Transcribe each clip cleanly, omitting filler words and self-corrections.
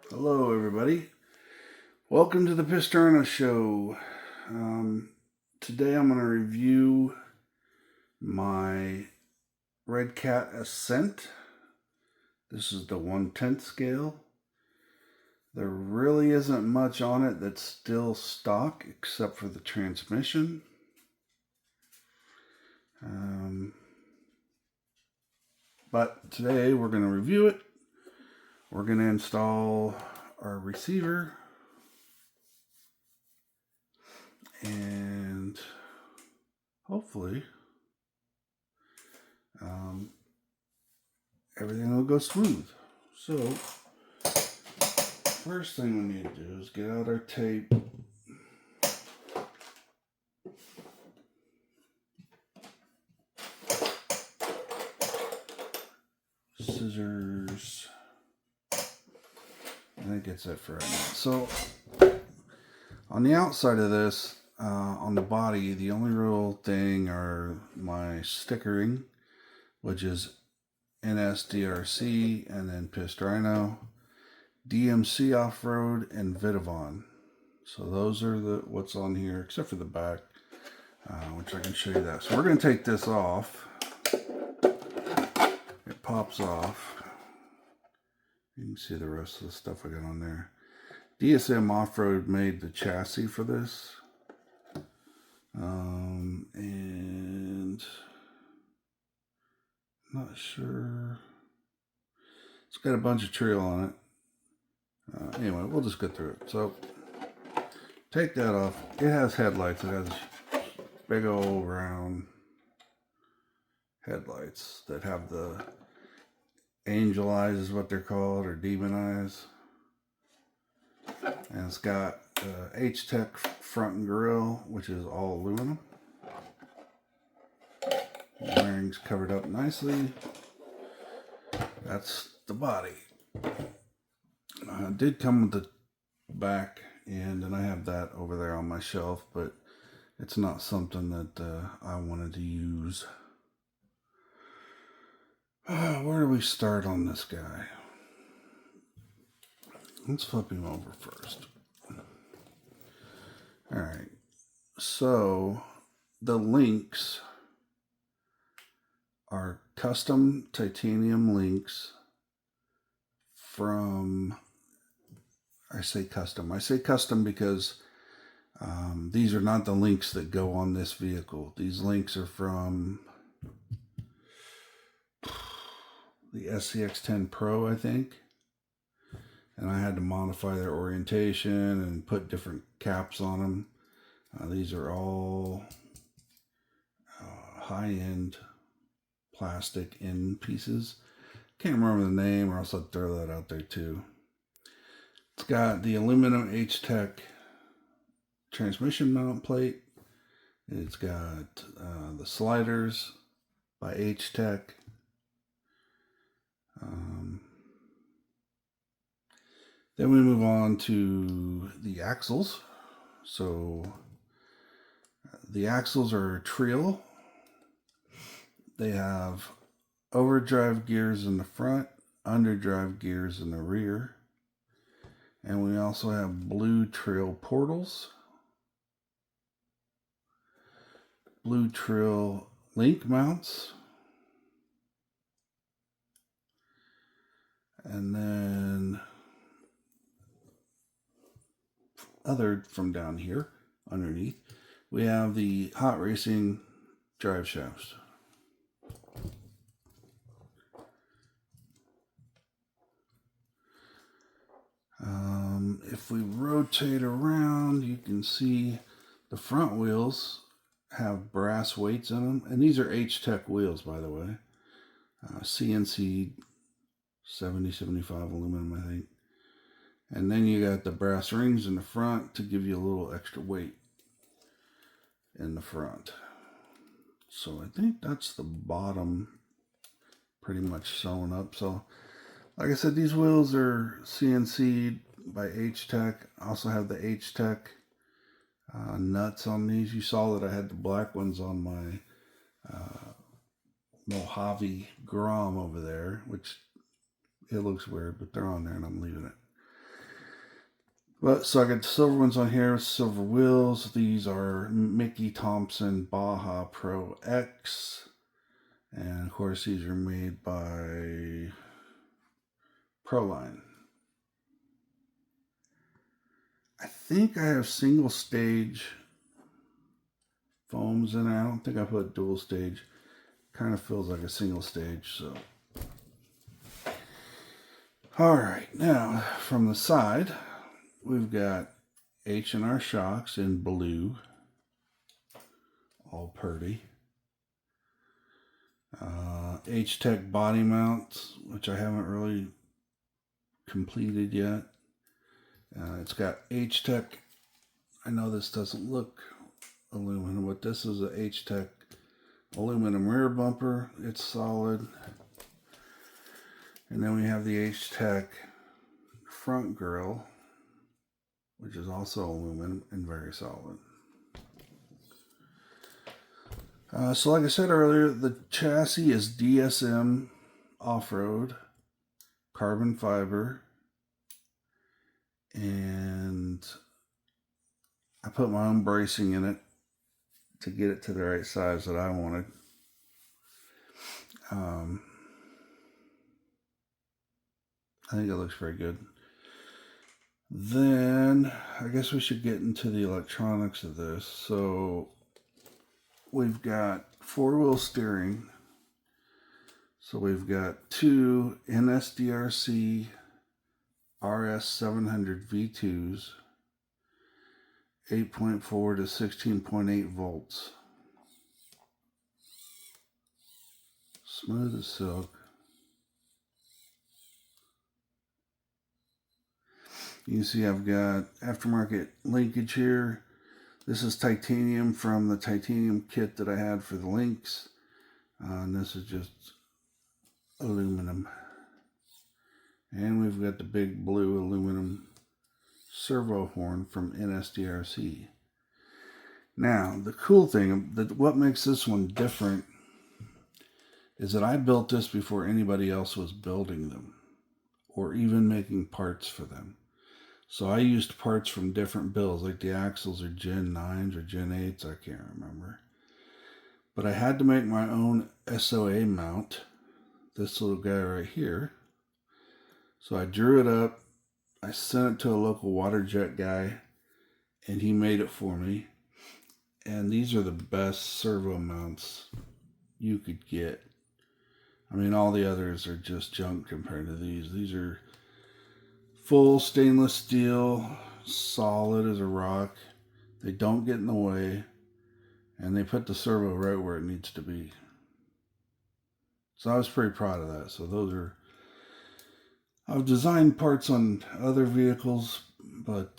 Hello everybody, welcome to the Pistrano Show. Today I'm going to review my Redcat Ascent. This is the 1/10 scale. There really isn't much on it that's still stock except for the transmission. But today we're going to review it. We're going to install our receiver and hopefully everything will go smooth. So first thing we need to do is get out our tape, scissors. I think that's it for right now. So on the outside of this, on the body, the only real thing are my stickering, which is NSDRC and then Pistrano, DMC Off-Road, and Vitavon. So those are what's on here, except for the back, which I can show you that. So we're going to take this off. It pops off. You can see the rest of the stuff I got on there. DSM Off-Road made the chassis for this. And I'm not sure. It's got a bunch of Treal on it. Anyway, we'll just go through it. So, take that off. It has headlights. It has big old round headlights that have the angel eyes is what they're called, or demon eyes. And it's got Hitec front and grille, which is all aluminum. The bearing's covered up nicely. That's the body. It did come with the back end, and I have that over there on my shelf, but it's not something that I wanted to use. Where do we start on this guy? Let's flip him over first. Alright, so the links are custom titanium links from, I say custom because these are not the links that go on this vehicle. These links are from the SCX10 Pro, I think. And I had to modify their orientation and put different caps on them. These are all high-end plastic end pieces. Can't remember the name, or else I'd throw that out there too. It's got the aluminum Hitec transmission mount plate. It's got the sliders by Hitec. Then we move on to the axles. So the axles are Treal. They have overdrive gears in the front, underdrive gears in the rear. And we also have blue Treal portals, blue Treal link mounts, and then other from down here underneath, we have the hot racing drive shafts. If we rotate around, you can see the front wheels have brass weights in them, and these are Hitec wheels, by the way. CNC 7075 aluminum, I think. And then you got the brass rings in the front to give you a little extra weight in the front. So I think that's the bottom pretty much sewn up. So Like I said, these wheels are CNC'd by Hitec. I also have the Hitec nuts on these. You saw that I had the black ones on my Mojave Grom over there, which it looks weird, but they're on there and I'm leaving it. But so I got the silver ones on here, silver wheels. These are Mickey Thompson Baja Pro X. And of course, these are made by Proline. I think I have single stage foams in there. I don't think I put dual stage. Kind of feels like a single stage, so. All right, now from the side, we've got H&R shocks in blue, all purdy. Hitec body mounts, which I haven't really completed yet. It's got Hitec. I know this doesn't look aluminum, but this is a Hitec aluminum rear bumper. It's solid. And then we have the Hitec front grille, which is also aluminum and very solid. So like I said earlier, the chassis is DSM off-road, carbon fiber, and I put my own bracing in it to get it to the right size that I wanted. I think it looks very good. Then I guess we should get into the electronics of this. So we've got 4-wheel steering. So we've got two NSDRC RS700 V2s, 8.4 to 16.8 volts. Smooth as silk. You can see I've got aftermarket linkage here. This is titanium from the titanium kit that I had for the links. And this is just aluminum. And we've got the big blue aluminum servo horn from NSDRC. Now, the cool thing, what makes this one different, is that I built this before anybody else was building them, or even making parts for them. So I used parts from different builds, like the axles are Gen 9s or Gen 8s, I can't remember. But I had to make my own SOA mount, this little guy right here. So I drew it up, I sent it to a local water jet guy, and he made it for me. And these are the best servo mounts you could get. I mean, all the others are just junk compared to these. These are full stainless steel, solid as a rock. They don't get in the way, and they put the servo right where it needs to be. So I was pretty proud of that. So those are, I've designed parts on other vehicles, but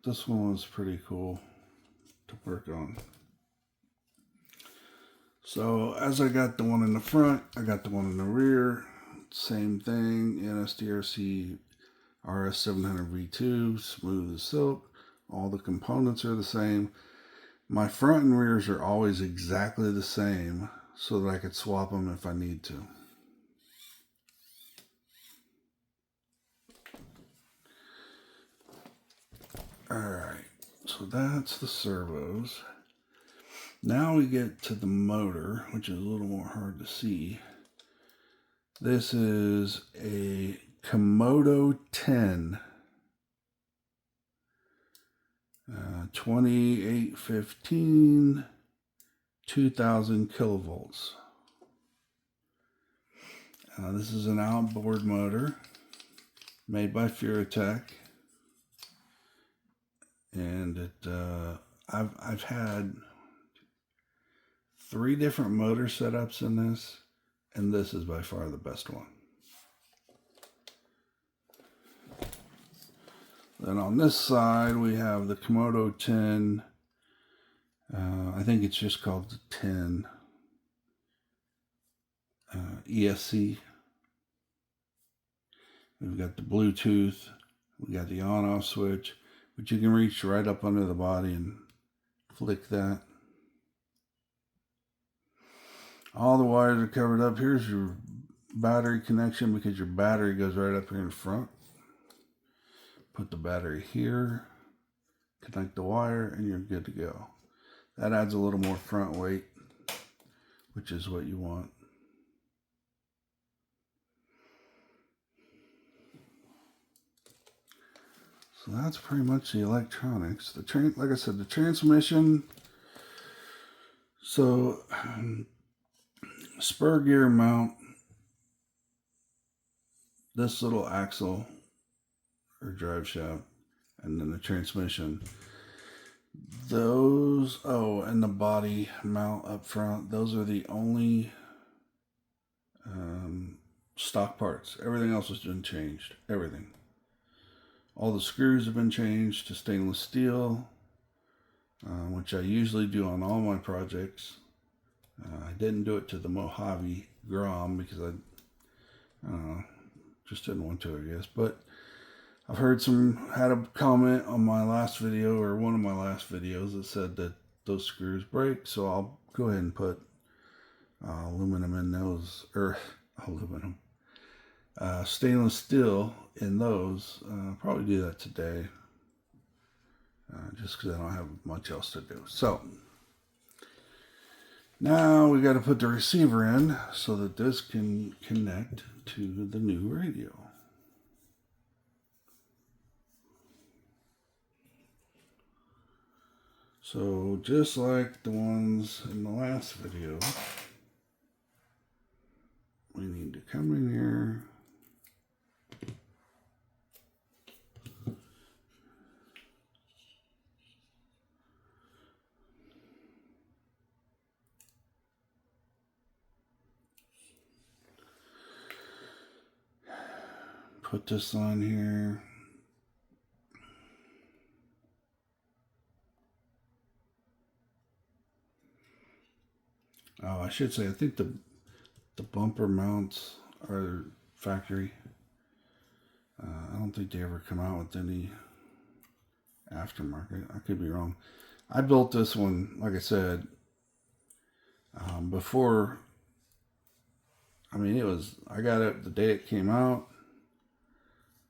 this one was pretty cool to work on. So as I got the one in the front, I got the one in the rear. Same thing, NSDRC RS700 V2, smooth as silk. All the components are the same. My front and rears are always exactly the same so that I could swap them if I need to. Alright, so that's the servos. Now we get to the motor, which is a little more hard to see. This is a Komodo 10 2815 2000 kilovolts. This is an outboard motor made by Furitek, and I've had 3 different motor setups in this, and this is by far the best one. Then on this side we have the Komodo 10. I think it's just called the 10 ESC. We've got the Bluetooth. We got the on-off switch, but you can reach right up under the body and flick that. All the wires are covered up. Here's your battery connection because your battery goes right up here in front. Put the battery here, connect the wire, and you're good to go. That adds a little more front weight, which is what you want. So that's pretty much the electronics. Like I said, the transmission. So spur gear mount, this little axle or drive shaft, and then the transmission. Those, oh, and the body mount up front, those are the only stock parts. Everything else has been changed. Everything. All the screws have been changed to stainless steel, which I usually do on all my projects. I didn't do it to the Mojave Grom because I don't know, just didn't want to, I guess. But I've heard had a comment on my last video, or one of my last videos, that said that those screws break, so I'll go ahead and put aluminum in those, or stainless steel in those. I'll probably do that today, just because I don't have much else to do. So now we got to put the receiver in so that this can connect to the new radio. So just like the ones in the last video, we need to come in here, put this on here. Oh, I should say, I think the bumper mounts are factory. I don't think they ever come out with any aftermarket. I could be wrong. I built this one, like I said, before. I mean, I got it the day it came out,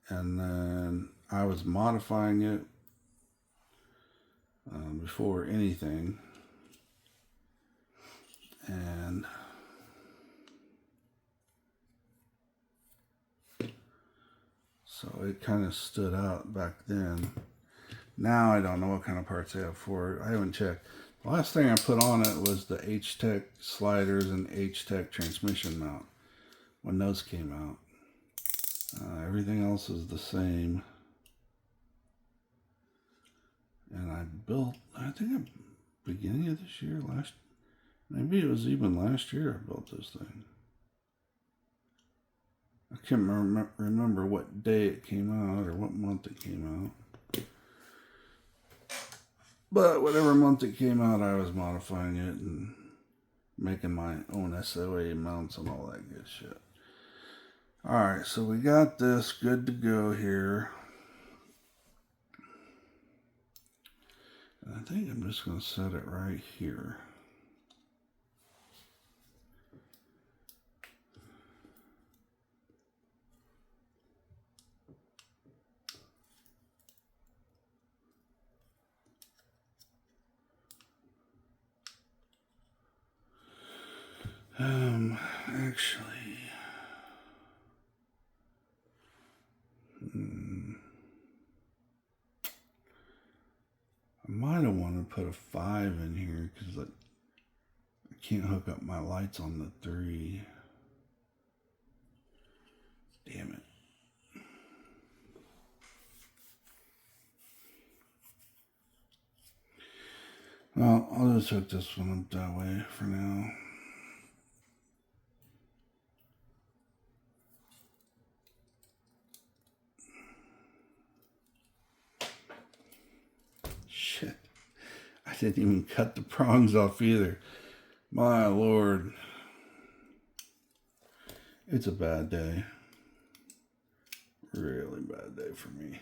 and then I was modifying it before anything. And so it kind of stood out back then. Now I don't know what kind of parts they have for it. I haven't checked. The last thing I put on it was the Hitec sliders and Hitec transmission mount when those came out. Everything else is the same. And I built, I think at the beginning of this year, maybe it was even last year I built this thing. I can't remember what day it came out or what month it came out. But whatever month it came out, I was modifying it and making my own SOA mounts and all that good shit. Alright, so we got this good to go here. And I think I'm just going to set it right here. Actually, I might have wanted to put a 5 in here because I can't hook up my lights on the 3. Damn it. Well, I'll just hook this one up that way for now. Shit. I didn't even cut the prongs off either. My Lord. It's a bad day. Really bad day for me.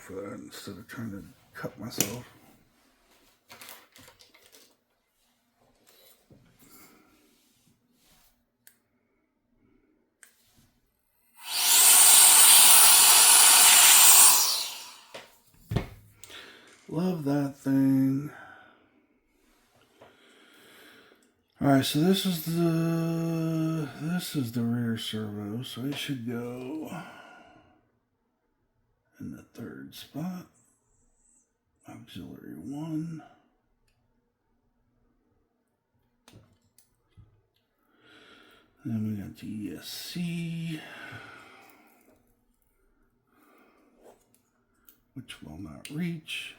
For that instead of trying to cut myself. Love that thing. Alright, so this is the rear servo, so it should go in the third spot. Auxiliary 1. Then we got the ESC, which will not reach.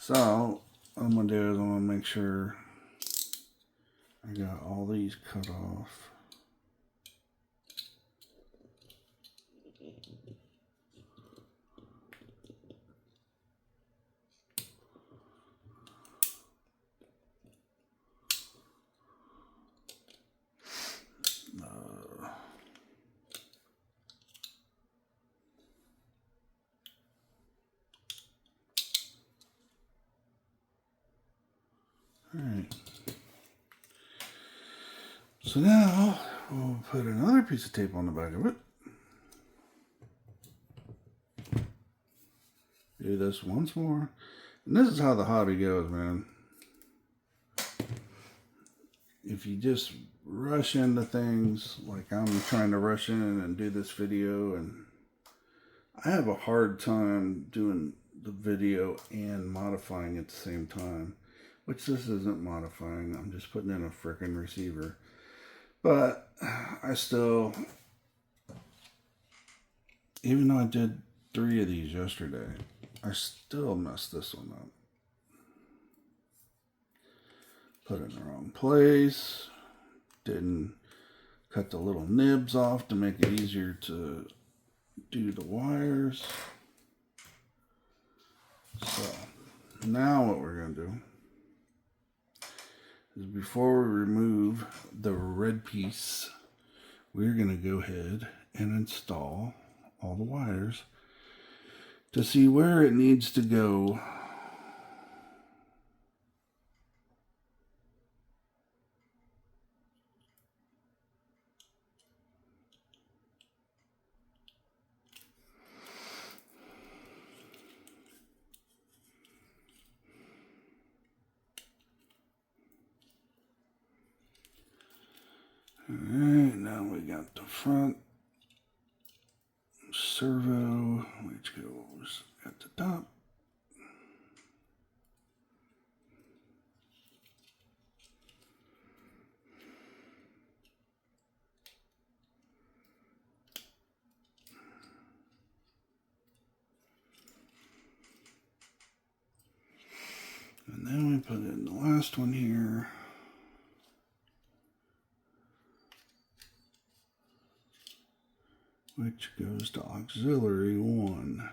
So, what I'm going to do is I'm going to make sure I got all these cut off. Alright, so now we'll put another piece of tape on the back of it. Do this once more. And this is how the hobby goes, man. If you just rush into things, like I'm trying to rush in and do this video, and I have a hard time doing the video and modifying at the same time. Which this isn't modifying, I'm just putting in a frickin' receiver. But I still, even though I did 3 of these yesterday, I still messed this one up. Put it in the wrong place. Didn't cut the little nibs off to make it easier to do the wires. So, now what we're going to do is before we remove the red piece, we're going to go ahead and install all the wires to see where it needs to go. Alright, now we got the front servo, which goes at the top. And then we put in the last one here. Which goes to auxiliary 1.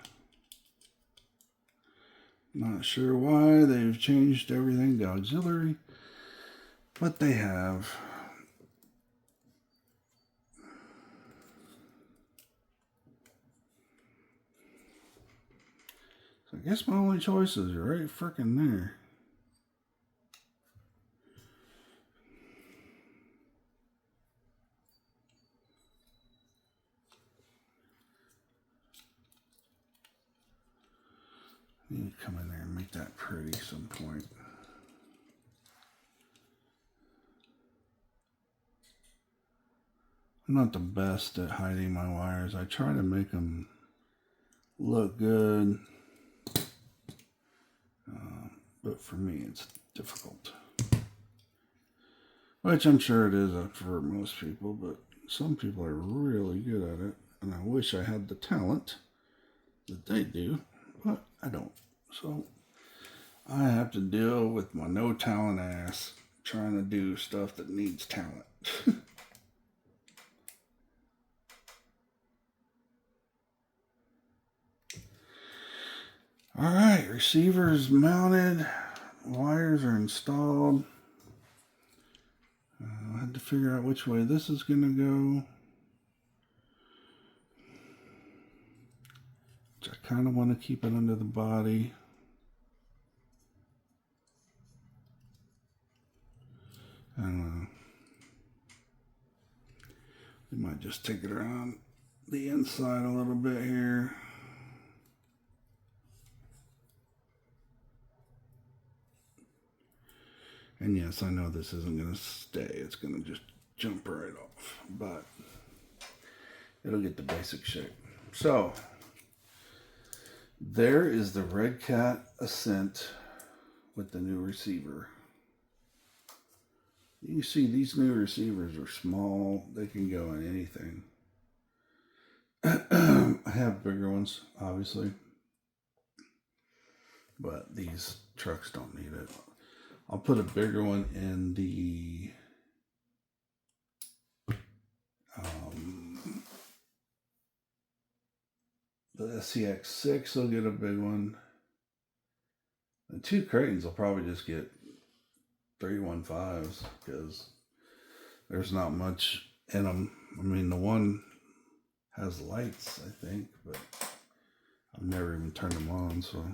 Not sure why they've changed everything to auxiliary, but they have. So I guess my only choices are right frickin' there. You need to come in there and make that pretty some point. I'm not the best at hiding my wires. I try to make them look good, but for me it's difficult. Which I'm sure it is for most people, but some people are really good at it, and I wish I had the talent that they do, but I don't. So I have to deal with my no talent ass trying to do stuff that needs talent. All right, receiver is mounted, wires are installed. I had to figure out which way this is going to go. Which I kind of want to keep it under the body. I don't know. We might just take it around the inside a little bit here. And yes, I know this isn't going to stay. It's going to just jump right off. But it'll get the basic shape. So, there is the Redcat Ascent with the new receiver. You see these new receivers are small. They can go in anything. I have bigger ones, obviously. But these trucks don't need it. I'll put a bigger one in the SCX6 will get a big one. The 2 Cratons will probably just get 315s because there's not much in them. I mean, the one has lights, I think, but I've never even turned them on, so.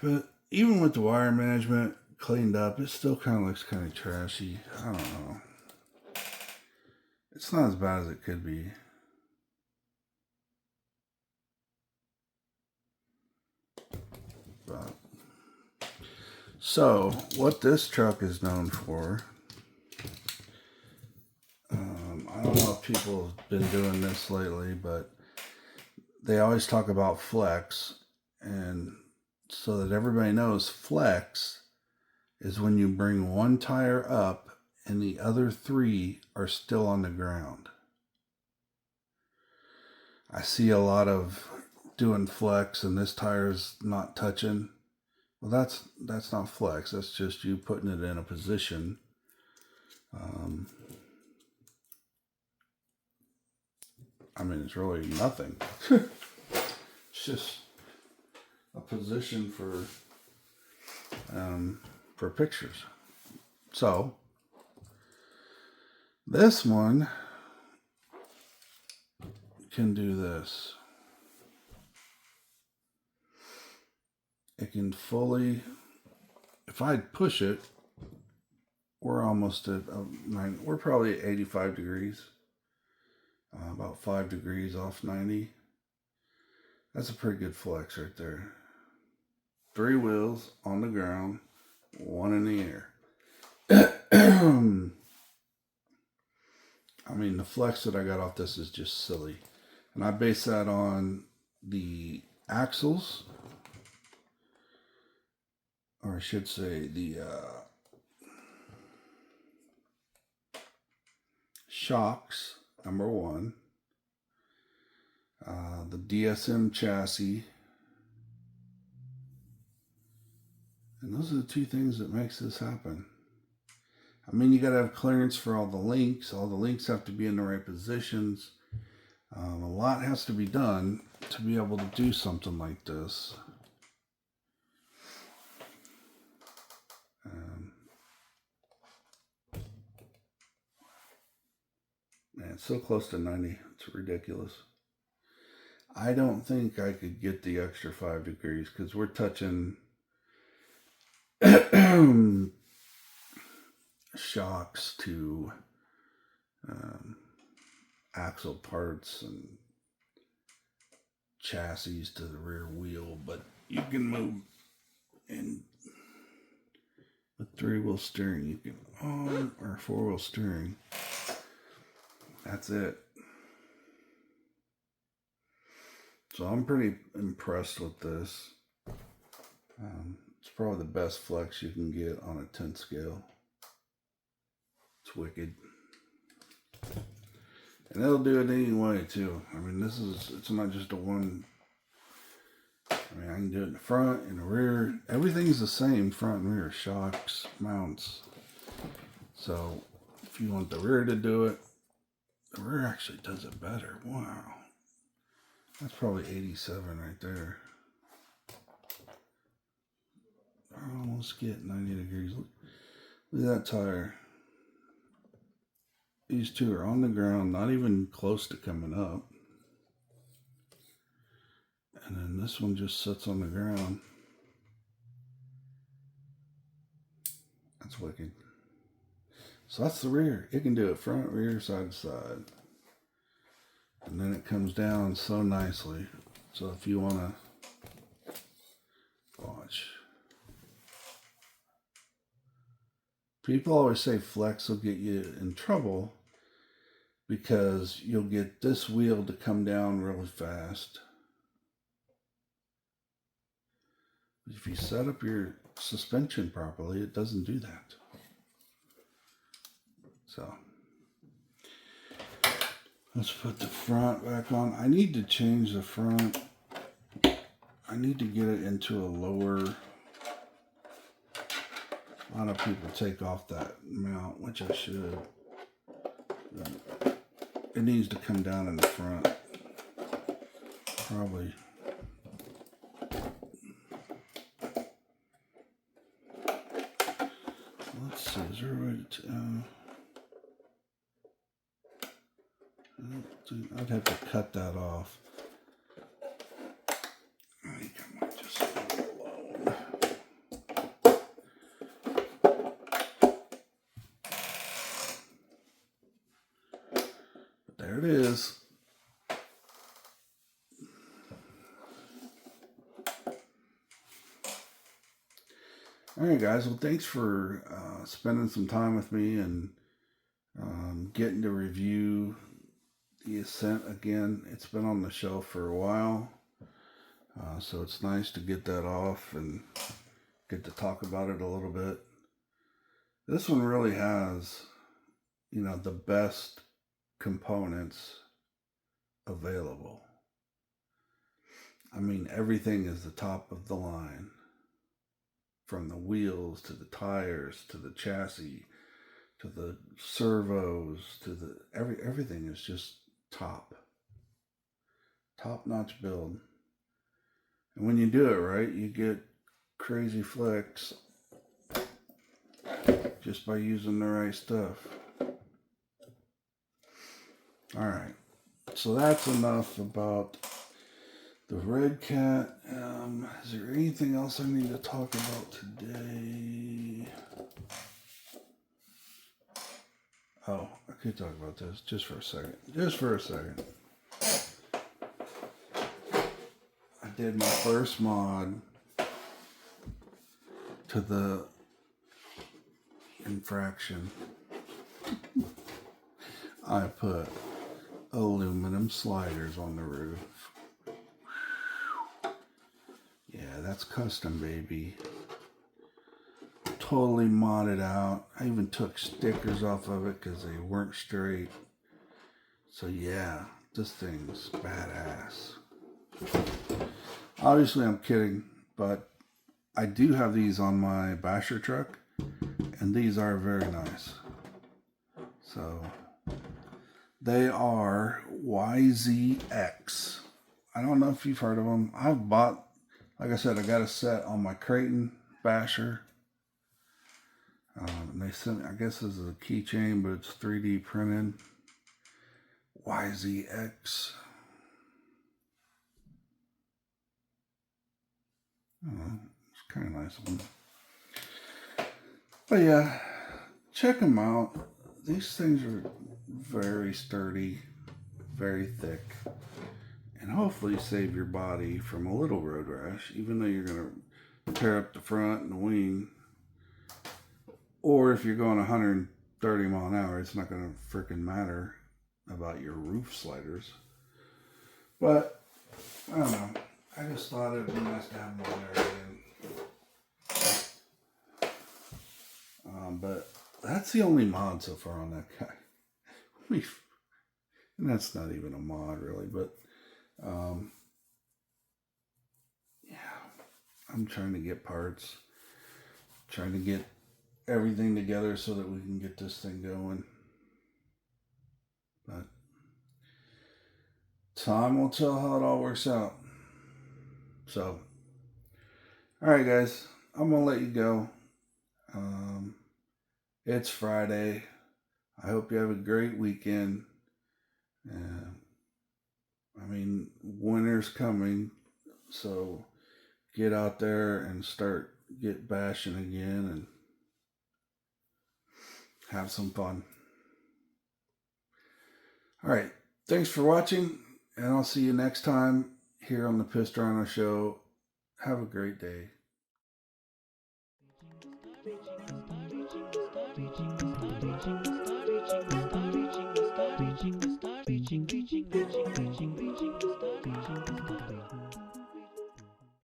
But even with the wire management cleaned up, it still kind of looks kind of trashy. I don't know. It's not as bad as it could be. But, so, what this truck is known for, I don't know if people have been doing this lately, but they always talk about flex, and so that everybody knows, flex is when you bring one tire up and the other 3 are still on the ground. I see a lot of doing flex and this tire's not touching. Well, that's not flex. That's just you putting it in a position. I mean, it's really nothing. It's just a position for pictures. So this one can do this. It can fully, if I push it, we're almost at we're probably at 85 degrees, about 5 degrees off 90. That's a pretty good flex right there. 3 wheels on the ground, 1 in the air. I mean, the flex that I got off this is just silly. And I base that on the axles, or I should say the shocks, number 1, the DSM chassis, and those are the 2 things that makes this happen. I mean, you got to have clearance for all the links. All the links have to be in the right positions. A lot has to be done to be able to do something like this. Man, it's so close to 90. It's ridiculous. I don't think I could get the extra 5 degrees because we're touching shocks to axle parts and chassis to the rear wheel, but you can move in with 3-wheel steering. You can or 4-wheel steering. That's it. So I'm pretty impressed with this. It's probably the best flex you can get on a 10 scale. It's wicked. And it'll do it anyway too. I mean, it's not just a one. I mean, I can do it in the front, in the rear. Everything's the same, front and rear. Shocks, mounts. So if you want the rear to do it, the rear actually does it better. Wow. That's probably 87 right there. I almost get 90 degrees. Look at that tire. These two are on the ground, not even close to coming up. And then this one just sits on the ground. That's wicked. So that's the rear. It can do it front, rear, side to side. And then it comes down so nicely. So if you want to watch. People always say flex will get you in trouble because you'll get this wheel to come down really fast. If you set up your suspension properly, it doesn't do that. So let's put the front back on. I need to change the front. I need to get it into a lower. A lot of people take off that mount, which I should. It needs to come down in the front. Probably. Let's see, is there a way to... I'd have to cut that off. I think I might just leave it alone. But there it is. Alright guys, well thanks for spending some time with me and getting to review the Ascent again. It's been on the shelf for a while, so it's nice to get that off and get to talk about it a little bit. This one really has, you know, the best components available. I mean, everything is the top of the line. From the wheels to the tires to the chassis to the servos to the everything is just top-notch build. And when you do it right, you get crazy flex just by using the right stuff. All right, so that's enough about the Redcat. Is there anything else I need to talk about today? Oh, I could talk about this just for a second. Just for a second. I did my first mod to the infraction. I put aluminum sliders on the roof. Yeah, that's custom, baby. Totally modded out. I even took stickers off of it because they weren't straight. So yeah, this thing's badass. Obviously I'm kidding, but I do have these on my basher truck, and these are very nice. So they are YZX. I don't know if you've heard of them. I've bought, like I said, I got a set on my Creighton basher. And they sent me, I guess this is a keychain, but it's 3D printed. YZX. Oh, it's kind of nice one. But yeah, check them out. These things are very sturdy, very thick, and hopefully save your body from a little road rash, even though you're going to tear up the front and the wing. Or if you're going 130 mile an hour, it's not going to freaking matter about your roof sliders. But I don't know. I just thought it would be nice to have them on there again. But that's the only mod so far on that guy. And that's not even a mod really, but yeah, I'm trying to get parts, trying to get everything together so that we can get this thing going. But time will tell how it all works out. So, alright guys, I'm going to let you go. It's Friday. I hope you have a great weekend. I mean, winter's coming, so get out there and get bashing again and have some fun. Alright, thanks for watching, and I'll see you next time here on the Pistrano Show. Have a great day. Reaching the star, reaching the star, reaching the star, reaching the star.